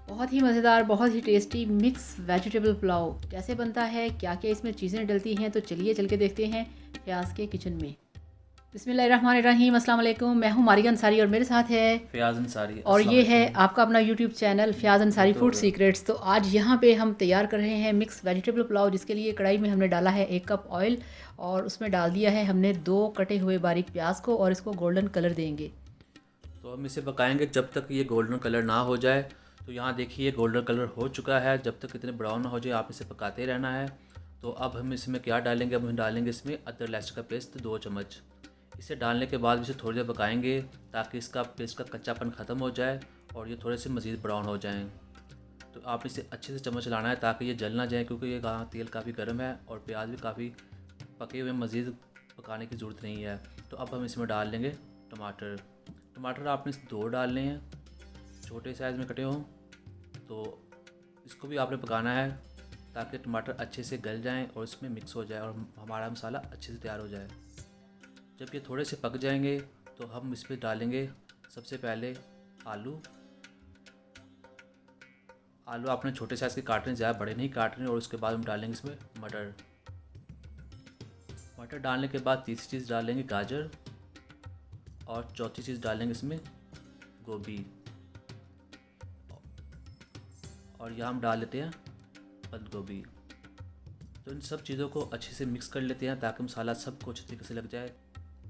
बहुत ही मज़ेदार, बहुत ही टेस्टी मिक्स वेजिटेबल पुलाव कैसे बनता है, क्या-क्या इसमें चीज़ें डलती हैं, तो चलिए चल के देखते हैं फ़याज़ के किचन में। बिस्मिल्लाहिर्रहमानिर्रहीम, अस्सलाम वालेकुम। मैं हूँ मारिया अंसारी और मेरे साथ है फ़याज़ अंसारी। और अस्सलाम ये है वालेकुम। आपका अपना यूट्यूब चैनल फ़याज़ ये अंसारी तो हो फूड गया। सीक्रेट्स। तो आज यहाँ पे हम तैयार कर रहे हैं मिक्स वेजिटेबल पुलाव, जिसके लिए कढ़ाई में हमने डाला है 1 कप ऑयल और उसमें डाल दिया है हमने 2 कटे हुए बारीक प्याज को और इसको गोल्डन कलर देंगे। तो हम इसे पकाएंगे जब तक ये गोल्डन कलर ना हो जाए। तो यहाँ देखिए गोल्डन कलर हो चुका है। जब तक इतने ब्राउन ना हो जाए आप इसे पकाते रहना है। तो अब हम इसमें क्या डालेंगे, अब हम डालेंगे इसमें अदरक लहसुन का पेस्ट 2 चम्मच। इसे डालने के बाद इसे थोड़ी देर पकाएंगे ताकि इसका पेस्ट का कच्चापन ख़त्म हो जाए और ये थोड़े से मज़ीद ब्राउन हो जाएँ। तो आप इसे अच्छे से चम्मच चलाना है ताकि ये जल ना जाए, क्योंकि ये तेल काफ़ी गर्म है और प्याज भी काफ़ी पके हुए, मज़ीद पकाने की ज़रूरत नहीं है। तो अब हम इसमें डाल लेंगे टमाटर। टमाटर आपने 2 डालने हैं, छोटे साइज़ में कटे हों। तो इसको भी आपने पकाना है ताकि टमाटर अच्छे से गल जाएं और इसमें मिक्स हो जाए और हमारा मसाला अच्छे से तैयार हो जाए। जब ये थोड़े से पक जाएंगे तो हम इसमें डालेंगे सबसे पहले आलू। आलू आपने छोटे साइज़ के काटने, ज़्यादा बड़े नहीं काटने। और उसके बाद हम डालेंगे इसमें मटर। मटर डालने के बाद तीसरी चीज़ डालेंगे गाजर और चौथी चीज़ डालेंगे इसमें गोभी। और यहाँ हम डाल लेते हैं बंद गोभी। तो इन सब चीज़ों को अच्छे से मिक्स कर लेते हैं ताकि मसाला सबको अच्छे तरीके से लग जाए।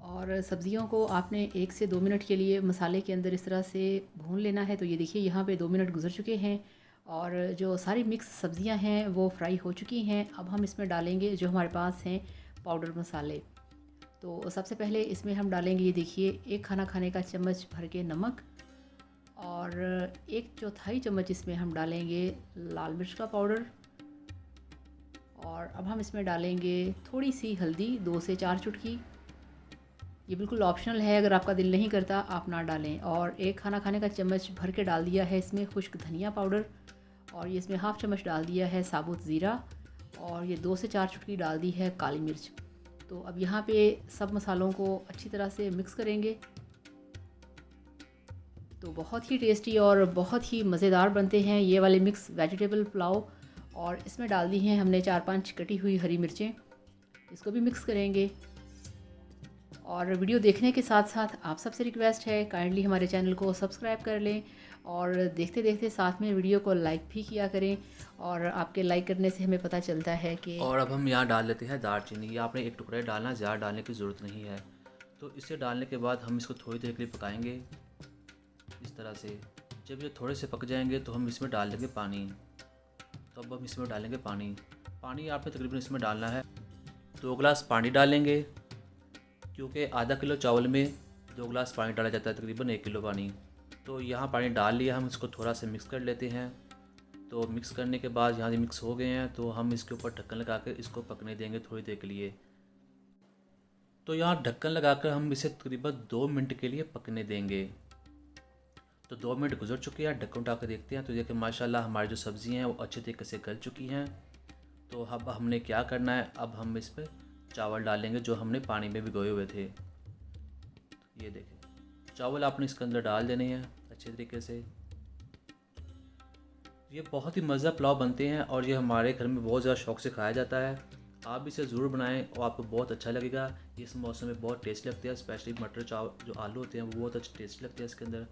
और सब्ज़ियों को आपने 1 से 2 मिनट के लिए मसाले के अंदर इस तरह से भून लेना है। तो ये देखिए यहाँ पे 2 मिनट गुजर चुके हैं और जो सारी मिक्स सब्ज़ियाँ हैं वो फ्राई हो चुकी हैं। अब हम इसमें डालेंगे जो हमारे पास हैं पाउडर मसाले। तो सबसे पहले इसमें हम डालेंगे, ये देखिए, 1 खाना खाने का चम्मच भर के नमक और 1/4 चम्मच इसमें हम डालेंगे लाल मिर्च का पाउडर। और अब हम इसमें डालेंगे थोड़ी सी हल्दी, 2 से 4 चुटकी। ये बिल्कुल ऑप्शनल है, अगर आपका दिल नहीं करता आप ना डालें। और 1 खाना खाने का चम्मच भर के डाल दिया है इसमें खुश्क धनिया पाउडर और ये इसमें हाफ़ चम्मच डाल दिया है साबुत ज़ीरा और ये 2 से 4 चुटकी डाल दी है काली मिर्च। तो अब यहाँ पे सब मसालों को अच्छी तरह से मिक्स करेंगे। तो बहुत ही टेस्टी और बहुत ही मज़ेदार बनते हैं ये वाले मिक्स वेजिटेबल पुलाव। और इसमें डाल दी हैं हमने 4-5 कटी हुई हरी मिर्चें, इसको भी मिक्स करेंगे। और वीडियो देखने के साथ साथ आप सबसे रिक्वेस्ट है काइंडली हमारे चैनल को सब्सक्राइब कर लें और देखते देखते साथ में वीडियो को लाइक भी किया करें। और आपके लाइक करने से हमें पता चलता है कि और अब हम यहाँ डाल लेते हैं दालचीनी। ये आपने 1 टुकड़ा डालना, ज़्यादा डालने की ज़रूरत नहीं है। तो इसे डालने के बाद हम इसको थोड़ी देर के लिए पकाएंगे इस तरह से। जब ये थोड़े से पक जाएंगे तो हम इसमें डाल देंगे पानी। तो अब हम इसमें डालेंगे पानी। पानी आपने तकरीबन इसमें डालना है 2 गिलास पानी डालेंगे, क्योंकि आधा किलो चावल में 2 गिलास पानी डाला जाता है, तकरीबन 1 किलो पानी। तो यहाँ पानी डाल लिया, हम इसको थोड़ा सा मिक्स कर लेते हैं। तो मिक्स करने के बाद यहाँ से मिक्स हो गए हैं तो हम इसके ऊपर ढक्कन लगा कर इसको पकने देंगे थोड़ी देर के लिए। तो यहाँ ढक्कन लगाकर हम इसे तकरीबन 2 मिनट के लिए पकने देंगे। तो 2 मिनट गुजर चुके हैं, ढक्कन उठा कर देखते हैं तो देखिए माशाल्लाह हमारी जो सब्ज़ी हैं वो अच्छे तरीके से गल चुकी हैं। तो अब हमने क्या करना है, अब हम इस पर चावल डालेंगे जो हमने पानी में भिगोए हुए थे। ये देखें, चावल आपने इसके अंदर डाल देने हैं अच्छे तरीके से। ये बहुत ही मज़ेदार पुलाव बनते हैं और ये हमारे घर में बहुत ज़्यादा शौक़ से खाया जाता है। आप भी इसे ज़रूर बनाएं और आपको बहुत अच्छा लगेगा। इस मौसम में बहुत टेस्टी लगते हैं, स्पेशली मटर चावल जो आलू होते हैं वो बहुत अच्छे टेस्टी लगते हैं इसके अंदर।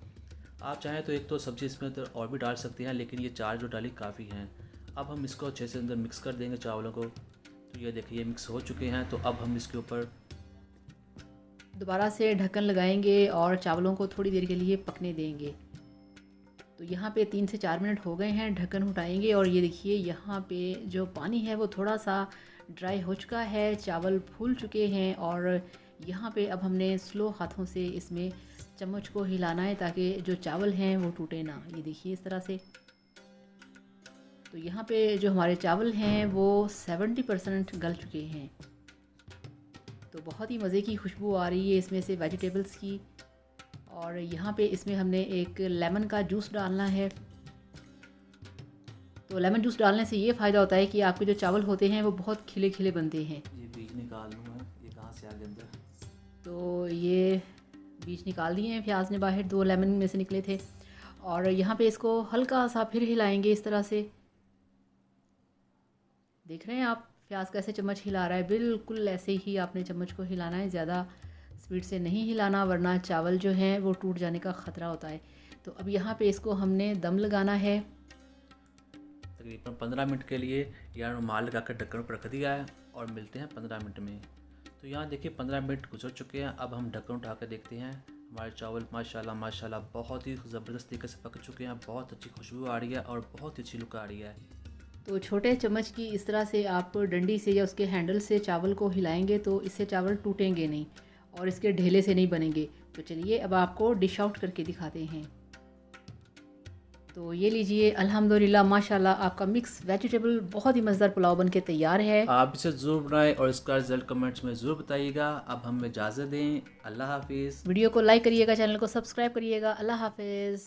आप चाहें तो एक तो सब्ज़ी इसमें अंदर और भी डाल सकते हैं, लेकिन ये 4 जो डाली काफ़ी हैं। अब हम इसको अच्छे से अंदर मिक्स कर देंगे चावलों को। तो ये देखिए ये मिक्स हो चुके हैं। तो अब हम इसके ऊपर दोबारा से ढक्कन लगाएंगे और चावलों को थोड़ी देर के लिए पकने देंगे। तो यहाँ पे 3 से 4 मिनट हो गए हैं, ढक्कन उठाएंगे और ये देखिए यहाँ पे जो पानी है वो थोड़ा सा ड्राई हो चुका है, चावल फूल चुके हैं। और यहाँ पे अब हमने स्लो हाथों से इसमें चम्मच को हिलाना है ताकि जो चावल हैं वो टूटे ना। ये देखिए इस तरह से। तो यहाँ पे जो हमारे चावल हैं वो 70% गल चुके हैं। तो बहुत ही मज़े की खुशबू आ रही है इसमें से वेजिटेबल्स की। और यहाँ पे इसमें हमने एक लेमन का जूस डालना है। तो लेमन जूस डालने से ये फ़ायदा होता है कि आपके जो चावल होते हैं वो बहुत खिले खिले बनते हैं। ये बीज निकाल लूँ मैं, ये कहाँ से आ गया अंदर। तो ये बीज निकाल दिए हैं प्याज ने बाहर, 2 लेमन में से निकले थे। और यहाँ पे इसको हल्का सा फिर हिलाएंगे इस तरह से। देख रहे हैं आप प्याज कैसे चम्मच हिला रहा है, बिल्कुल ऐसे ही आपने चम्मच को हिलाना है, ज़्यादा स्पीड से नहीं हिलाना वरना चावल जो हैं वो टूट जाने का ख़तरा होता है। तो अब यहाँ पे इसको हमने दम लगाना है तकरीबन 15 मिनट के लिए। यहाँ रुमाल लगा कर ढक्कन पर रख दिया है और मिलते हैं 15 मिनट में। तो यहाँ देखिए 15 मिनट गुजर चुके हैं। अब हम ढक्कन उठा कर देखते हैं। हमारे चावल माशाल्लाह माशाल्लाह बहुत ही ज़बरदस्त तरीके से पक चुके हैं। बहुत अच्छी खुशबू आ रही है और बहुत अच्छी लुक आ रही है। तो छोटे चम्मच की इस तरह से आप डंडी से या उसके हैंडल से चावल को हिलाएंगे तो इससे चावल टूटेंगे नहीं और इसके ढेले से नहीं बनेंगे। तो चलिए अब आपको डिश आउट करके दिखाते हैं। तो ये लीजिए, अल्हम्दुलिल्लाह माशाल्लाह आपका मिक्स वेजिटेबल बहुत ही मज़ेदार पुलाव बनके तैयार है। आप इसे ज़रूर बनाएं और इसका रिजल्ट कमेंट्स में ज़रूर बताइएगा। अब हमें इजाज़त दें। अल्लाह हाफिज़। वीडियो को लाइक करिएगा, चैनल को सब्सक्राइब करिएगा। अल्लाह हाफिज़।